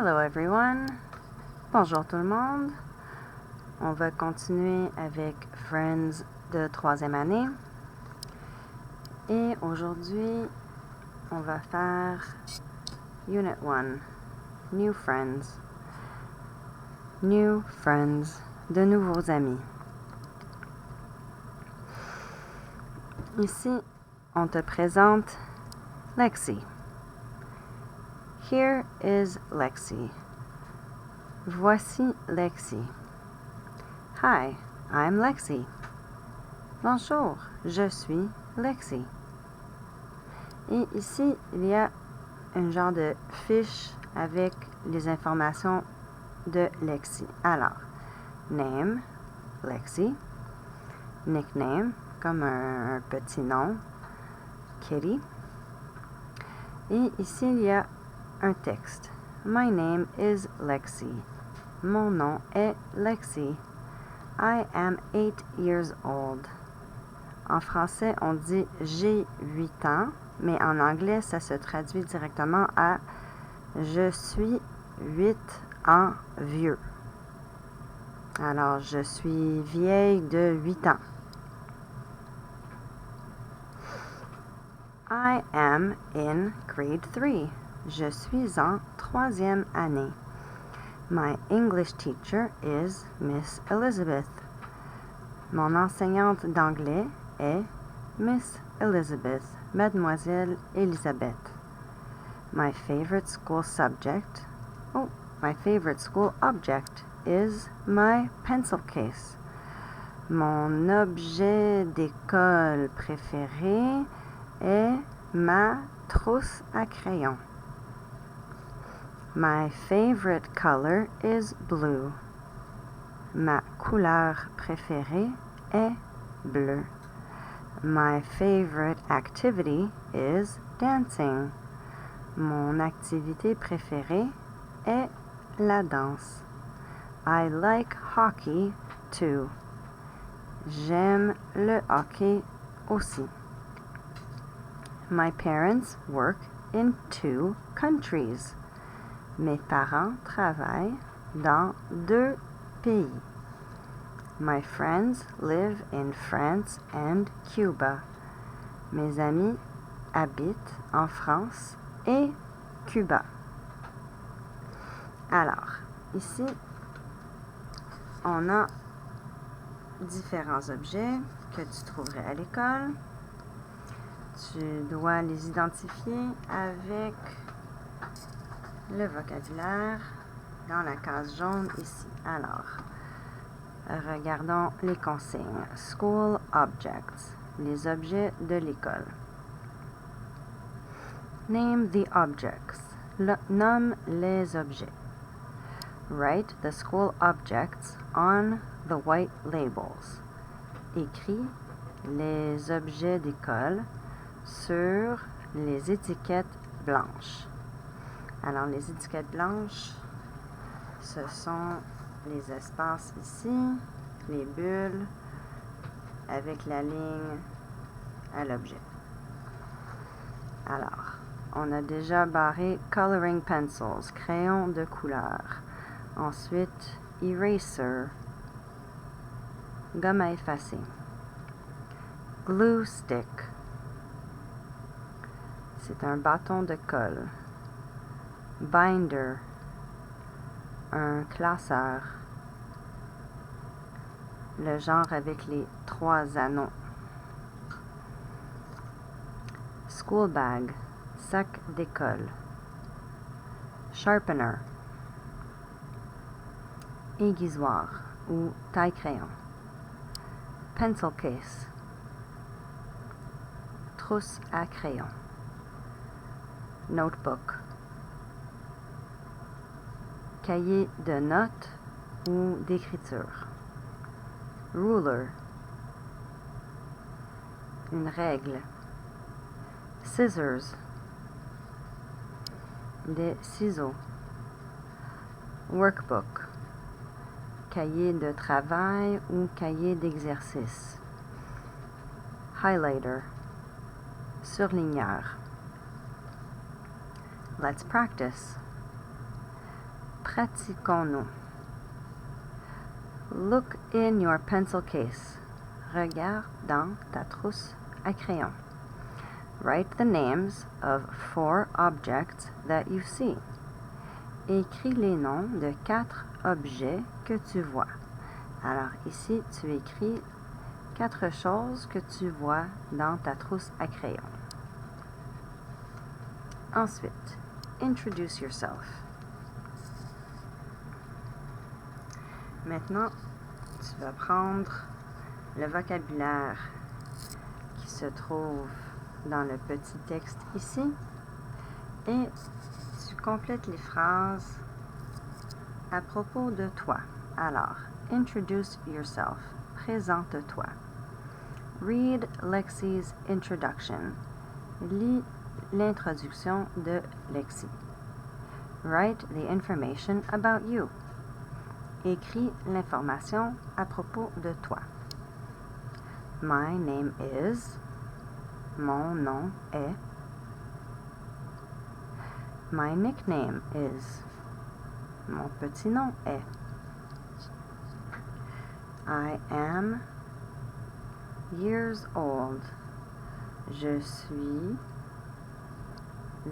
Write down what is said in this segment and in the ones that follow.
Hello everyone! Bonjour tout le monde! On va continuer avec Friends de 3e année. Et aujourd'hui, on va faire Unit 1, New Friends. New Friends, de nouveaux amis. Ici, on te présente Lexi. Here is Lexi. Voici Lexi. Hi, I'm Lexi. Bonjour, je suis Lexi. Et ici, il y a un genre de fiche avec les informations de Lexi. Alors, name, Lexi. Nickname, comme un petit nom, Kitty. Et ici, il y a un texte. My name is Lexi. Mon nom est Lexi. I am 8 years old. En français, on dit j'ai 8 ans, mais en anglais, ça se traduit directement à je suis 8 ans vieux. Alors, je suis vieille de 8 ans. I am in grade 3. Je suis en 3e année. My English teacher is Miss Elizabeth. Mon enseignante d'anglais est Miss Elizabeth, Mademoiselle Elisabeth. My favorite school object is my pencil case. Mon objet d'école préféré est ma trousse à crayon. My favorite color is blue. Ma couleur préférée est bleu. My favorite activity is dancing. Mon activité préférée est la danse. I like hockey too. J'aime le hockey aussi. My parents work in 2 countries. Mes parents travaillent dans 2 pays. My friends live in France and Cuba. Mes amis habitent en France et Cuba. Alors, ici, on a différents objets que tu trouverais à l'école. Tu dois les identifier avec le vocabulaire dans la case jaune ici. Alors, regardons les consignes. School objects, les objets de l'école. Name the objects, nomme les objets. Write the school objects on the white labels. Écris les objets d'école sur les étiquettes blanches. Alors, les étiquettes blanches, ce sont les espaces ici, les bulles, avec la ligne à l'objet. Alors, on a déjà barré coloring pencils, crayons de couleur. Ensuite, eraser, gomme à effacer. Glue stick, c'est un bâton de colle. Binder, un classeur. Le genre avec les 3 anneaux. School bag, sac d'école. Sharpener, aiguisoir ou taille-crayon. Pencil case, trousse à crayon. Notebook, cahier de notes ou d'écriture. Ruler, une règle. Scissors, des ciseaux. Workbook, cahier de travail ou cahier d'exercice. Highlighter, surligneur. Let's practice. Pratiquons-nous. Look in your pencil case. Regarde dans ta trousse à crayon. Write the names of 4 objects that you see. Écris les noms de 4 objets que tu vois. Alors ici, tu écris 4 choses que tu vois dans ta trousse à crayon. Ensuite, introduce yourself. Maintenant, tu vas prendre le vocabulaire qui se trouve dans le petit texte ici et tu complètes les phrases à propos de toi. Alors, introduce yourself. Présente-toi. Read Lexi's introduction. Lis l'introduction de Lexi. Write the information about you. Écris l'information à propos de toi. My name is. Mon nom est. My nickname is. Mon petit nom est. I am years old. Je suis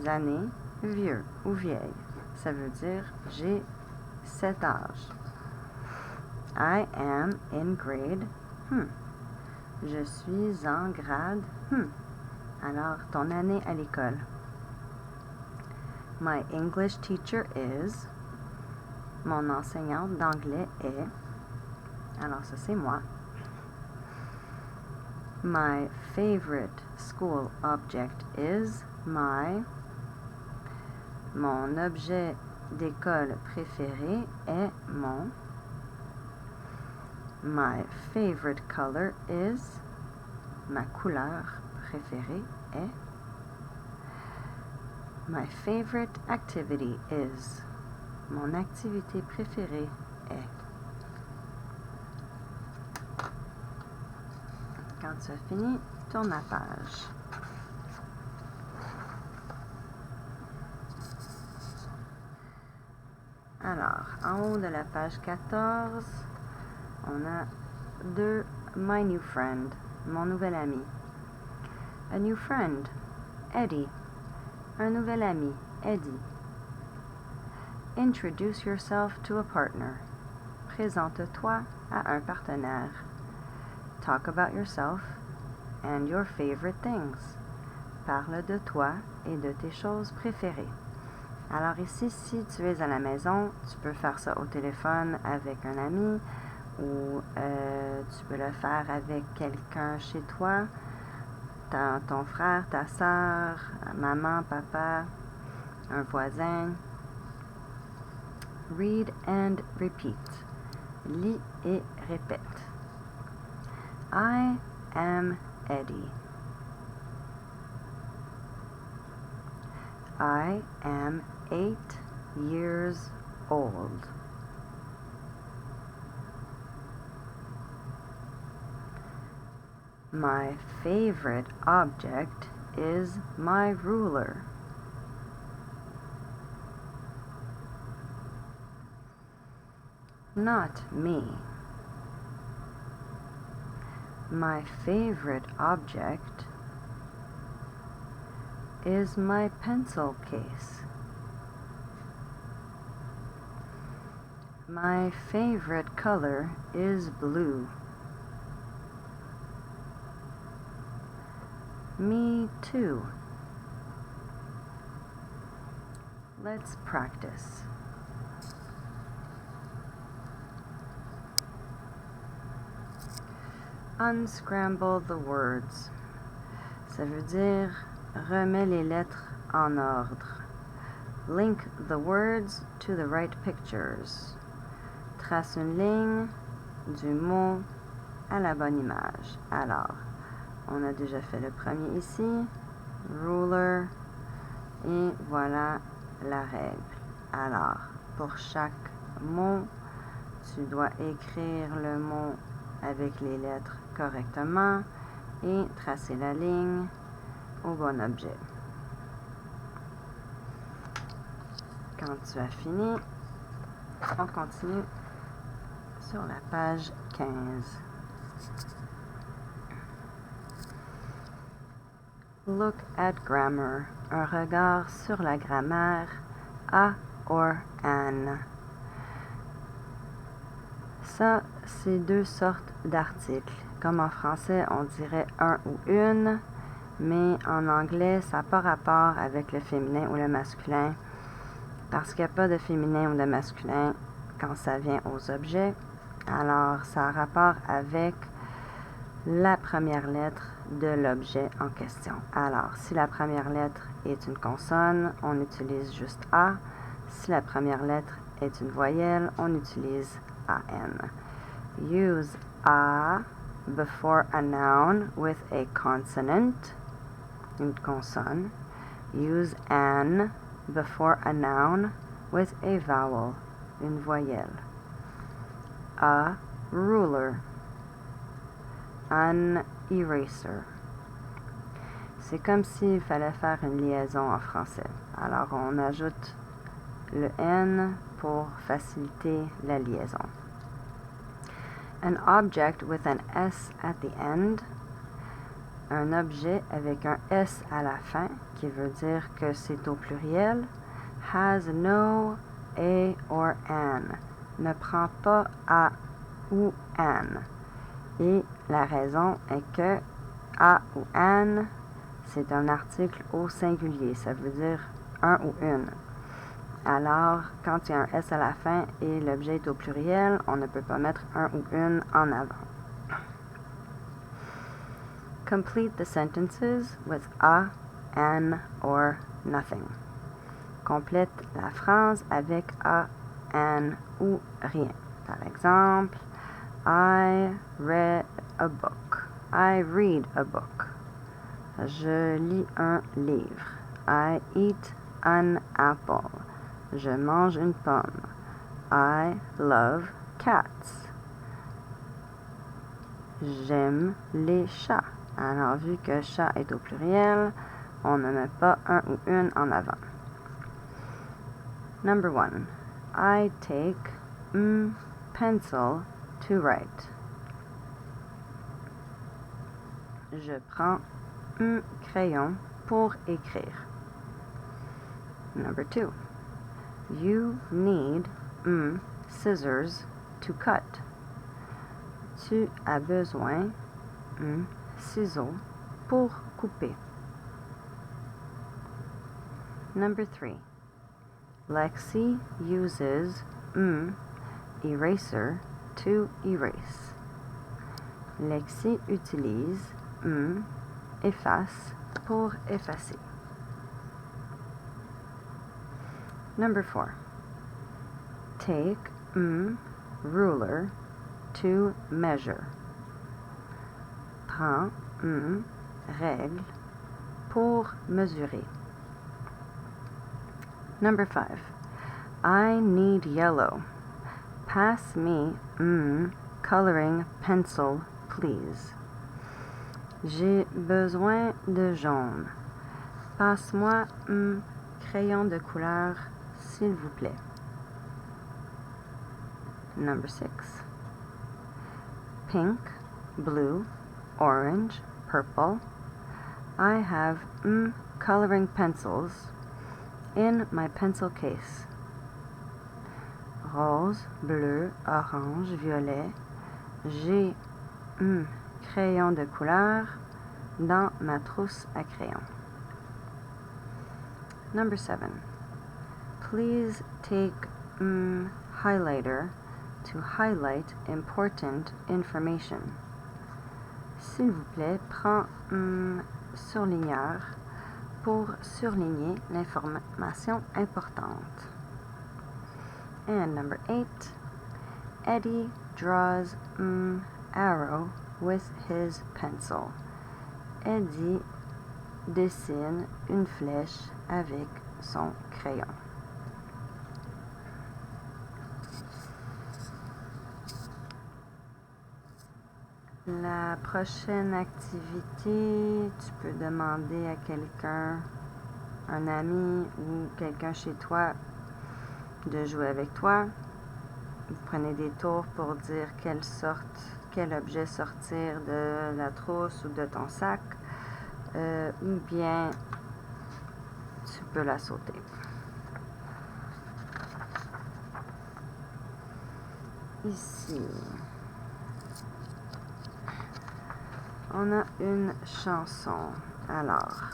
années vieux ou vieille. Ça veut dire j'ai cet âge. I am in grade. Je suis en grade. Alors, ton année à l'école. My English teacher is. Mon enseignante d'anglais est. Alors, ça, c'est moi. My favorite school object is my. Mon objet d'école préféré est mon. My favorite color is. Ma couleur préférée est. My favorite activity is. Mon activité préférée est. Quand tu as fini, tourne la page. Alors, en haut de la page 14, on a 2 My new friend, mon nouvel ami. A new friend, Eddie. Un nouvel ami, Eddie. Introduce yourself to a partner. Présente-toi à un partenaire. Talk about yourself and your favorite things. Parle de toi et de tes choses préférées. Alors ici, si tu es à la maison, tu peux faire ça au téléphone avec un ami ou tu peux le faire avec quelqu'un chez toi, ton frère, ta soeur, maman, papa, un voisin. Read and repeat. Lis et répète. I am Eddie. I am 8 years old. My favorite object is my ruler. Not me. My favorite object is my pencil case. My favorite color is blue. Me too. Let's practice. Unscramble the words. Ça veut dire remets les lettres en ordre. Link the words to the right pictures. Trace une ligne du mot à la bonne image. Alors, on a déjà fait le premier ici, ruler, et voilà la règle. Alors, pour chaque mot, tu dois écrire le mot avec les lettres correctement et tracer la ligne au bon objet. Quand tu as fini, On continue sur la page 15. Look at grammar. Un regard sur la grammaire. A or an. Ça, c'est deux sortes d'articles. Comme en français, on dirait un ou une, mais en anglais, ça n'a pas rapport avec le féminin ou le masculin, parce qu'il n'y a pas de féminin ou de masculin quand ça vient aux objets. Alors, ça a rapport avec la première lettre de l'objet en question. Alors, si la première lettre est une consonne, on utilise juste A. Si la première lettre est une voyelle, on utilise AN. Use A before a noun with a consonant, une consonne. Use an before a noun with a vowel, une voyelle. A ruler. An eraser. C'est comme s'il fallait faire une liaison en français. Alors, on ajoute le N pour faciliter la liaison. An object with an S at the end. Un objet avec un S à la fin, qui veut dire que c'est au pluriel, has no a or an. Ne prend pas a ou an. Et la raison est que a ou an, c'est un article au singulier. Ça veut dire un ou une. Alors, quand il y a un S à la fin et l'objet est au pluriel, on ne peut pas mettre un ou une en avant. Complete the sentences with a, an, or nothing. Complète la phrase avec a, an ou rien. Par exemple, I read a book. I read a book. Je lis un livre. I eat an apple. Je mange une pomme. I love cats. J'aime les chats. Alors, vu que chat est au pluriel, on ne met pas un ou une en avant. Number 1. I take pencil to write. Je prends crayon pour écrire. Number 2. You need scissors to cut. Tu as besoin ciseaux pour couper. Number 3. Lexi uses eraser to erase. Lexi utilise efface pour effacer. Number 4. Take ruler to measure. Prends règle pour mesurer. Number 5. I need yellow. Pass me coloring pencil, please. J'ai besoin de jaune. Passe-moi crayon de couleur, s'il vous plaît. Number 6. Pink, blue, orange, purple. I have coloring pencils in my pencil case. Rose, bleu, orange, violet. J'ai crayon de couleur dans ma trousse à crayon. Number 7. Please take highlighter to highlight important information. S'il vous plaît, prends surligneur pour surligner l'information importante. And number 8. Eddie draws arrow with his pencil. Eddie dessine une flèche avec son crayon. La prochaine activité, tu peux demander à quelqu'un, un ami ou quelqu'un chez toi, de jouer avec toi. Vous prenez des tours pour dire quel objet sortir de la trousse ou de ton sac, ou bien tu peux la sauter. Ici, on a une chanson. Alors,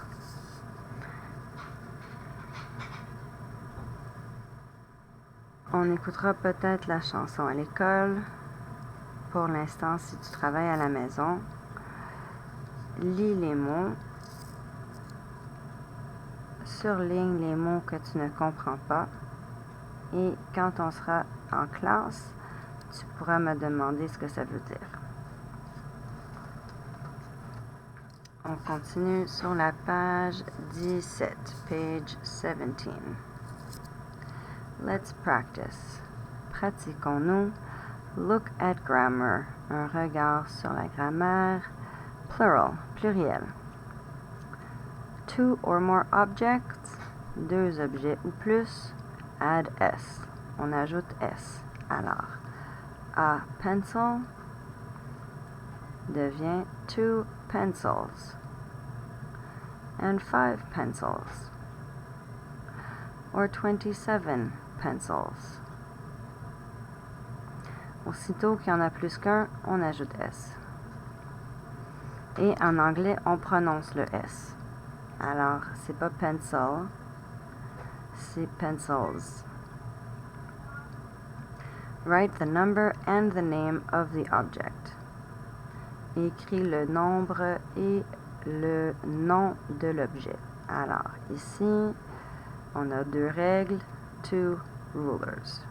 on écoutera peut-être la chanson à l'école. Pour l'instant, si tu travailles à la maison, lis les mots, surligne les mots que tu ne comprends pas, et quand on sera en classe, tu pourras me demander ce que ça veut dire. On continue sur la page 17, page 17. Let's practice. Pratiquons-nous. Look at grammar. Un regard sur la grammaire. Plural, pluriel. Two or more objects. Deux objets ou plus. Add S. On ajoute S. Alors, a pencil devient 2 pencils. And 5 pencils. Or 27 pencils. Aussitôt qu'il y en a plus qu'un, on ajoute S. Et en anglais, on prononce le S. Alors, c'est pas pencil, c'est pencils. Write the number and the name of the object. Écris le nombre et le nom de l'objet. Alors, ici, on a 2 règles, 2 rulers.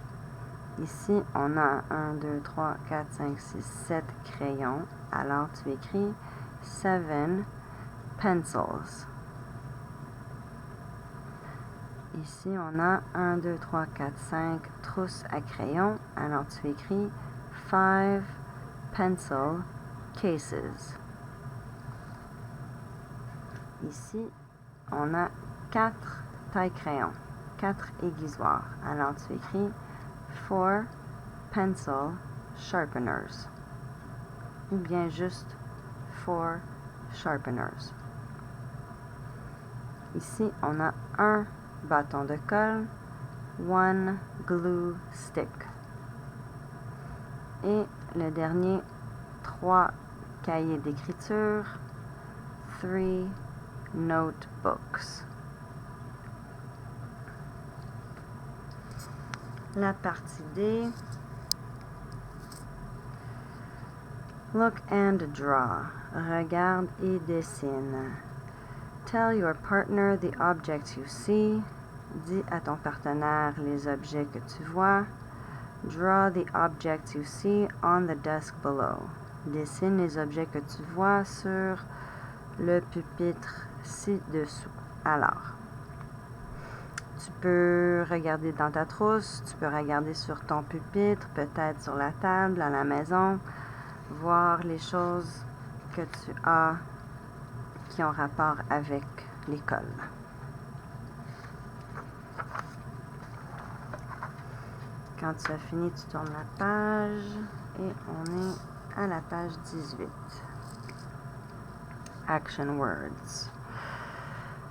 Ici, on a 1, 2, 3, 4, 5, 6, 7 crayons. Alors, tu écris 7 pencils. Ici, on a 1, 2, 3, 4, 5 trousses à crayons. Alors, tu écris 5 pencil cases. Ici, on a 4 taille-crayons, 4 aiguisoirs. Alors, tu écris 4 pencil sharpeners. Ou bien juste 4 sharpeners. Ici, on a un bâton de colle, 1 glue stick. Et le dernier, 3 cahiers d'écriture, 3 notebooks. La partie D. Look and draw. Regarde et dessine. Tell your partner the objects you see. Dis à ton partenaire les objets que tu vois. Draw the objects you see on the desk below. Dessine les objets que tu vois sur le pupitre ci-dessous. Alors, tu peux regarder dans ta trousse, tu peux regarder sur ton pupitre, peut-être sur la table, à la maison, voir les choses que tu as qui ont rapport avec l'école. Quand tu as fini, tu tournes la page et on est à la page 18. Action words.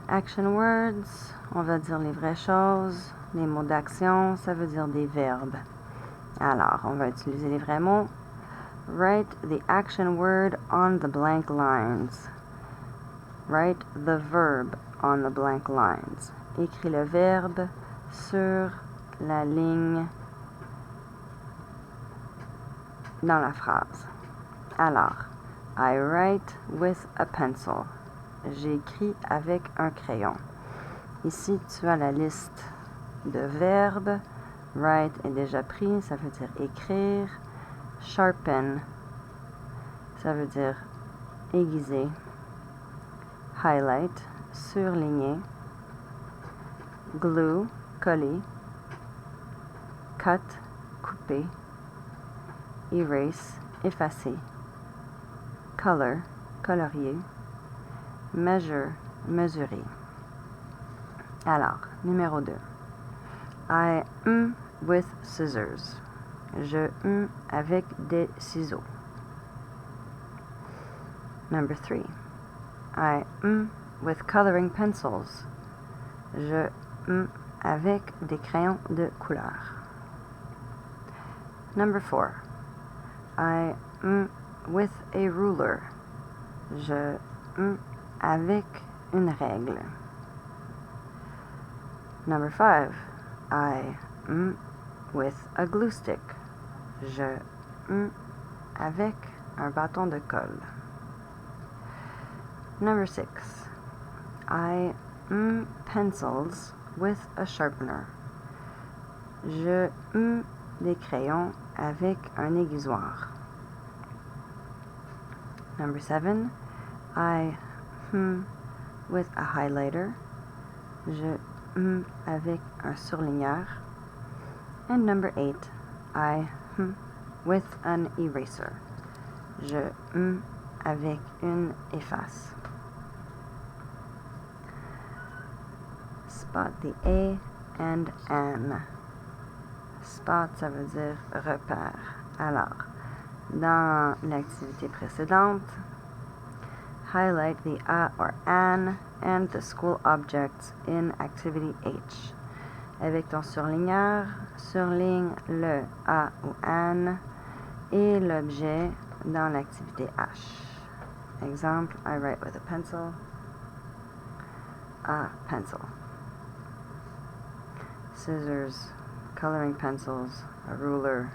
Action words, on va dire les vraies choses. Les mots d'action, ça veut dire des verbes. Alors, on va utiliser les vrais mots. Write the action word on the blank lines. Write the verb on the blank lines. Écris le verbe sur la ligne dans la phrase. Alors, I write with a pencil. J'écris avec un crayon. Ici, tu as la liste de verbes. Write est déjà pris, ça veut dire écrire. Sharpen, ça veut dire aiguiser. Highlight, surligner. Glue, coller. Cut, couper. Erase, effacer. Color, colorier. Measure, mesurer. Alors, numéro 2. I am with scissors. Je avec des ciseaux. Number 3. I with coloring pencils. Je avec des crayons de couleur. Number 4. I with a ruler. Je avec une règle. Number 5. I with a glue stick. Je avec un bâton de colle. Number 6. I pencils with a sharpener. Je des crayons avec un aiguisoir. Number 7. I with a highlighter. Je avec un surligneur. And number 8. I with an eraser. Je avec une efface. Spot the A and an. Spot, ça veut dire repère. Alors, dans l'activité précédente, highlight the a or an and the school objects in activity H. Avec ton surligneur, surligne le a ou an et l'objet dans l'activité H. Exemple, I write with a pencil. A pencil. Scissors, coloring pencils, a ruler,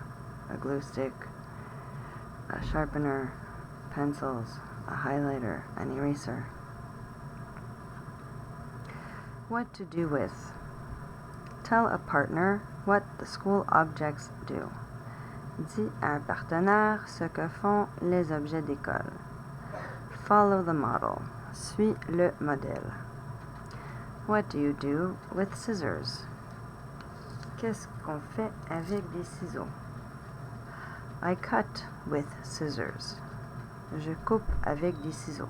a glue stick, a sharpener, pencils, a highlighter, an eraser. What to do with. Tell a partner what the school objects do. Dis à un partenaire ce que font les objets d'école. Follow the model. Suis le modèle. What do you do with scissors? Qu'est-ce qu'on fait avec des ciseaux? I cut with scissors. Je coupe avec des ciseaux.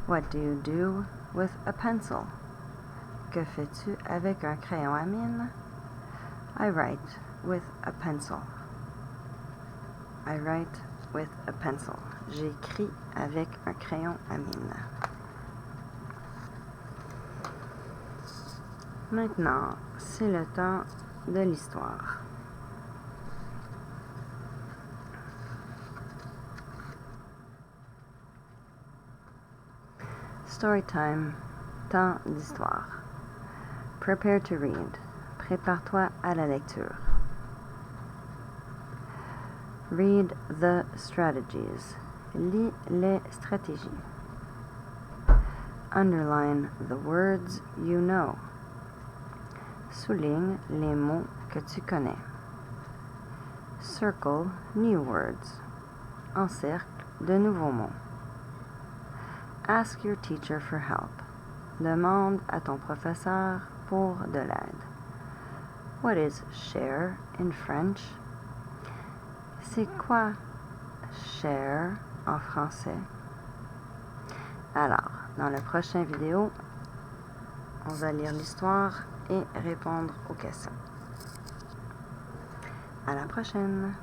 What do you do with a pencil? Que fais-tu avec un crayon à mine? I write with a pencil. I write with a pencil. J'écris avec un crayon à mine. Maintenant, c'est le temps de l'histoire. Story time, temps d'histoire. Prepare to read. Prépare-toi à la lecture. Read the strategies. Lis les stratégies. Underline the words you know. Souligne les mots que tu connais. Circle new words. Encercle de nouveaux mots. Ask your teacher for help. Demande à ton professeur pour de l'aide. What is share in French? C'est quoi share en français? Alors, dans la prochaine vidéo, on va lire l'histoire et répondre aux questions. À la prochaine!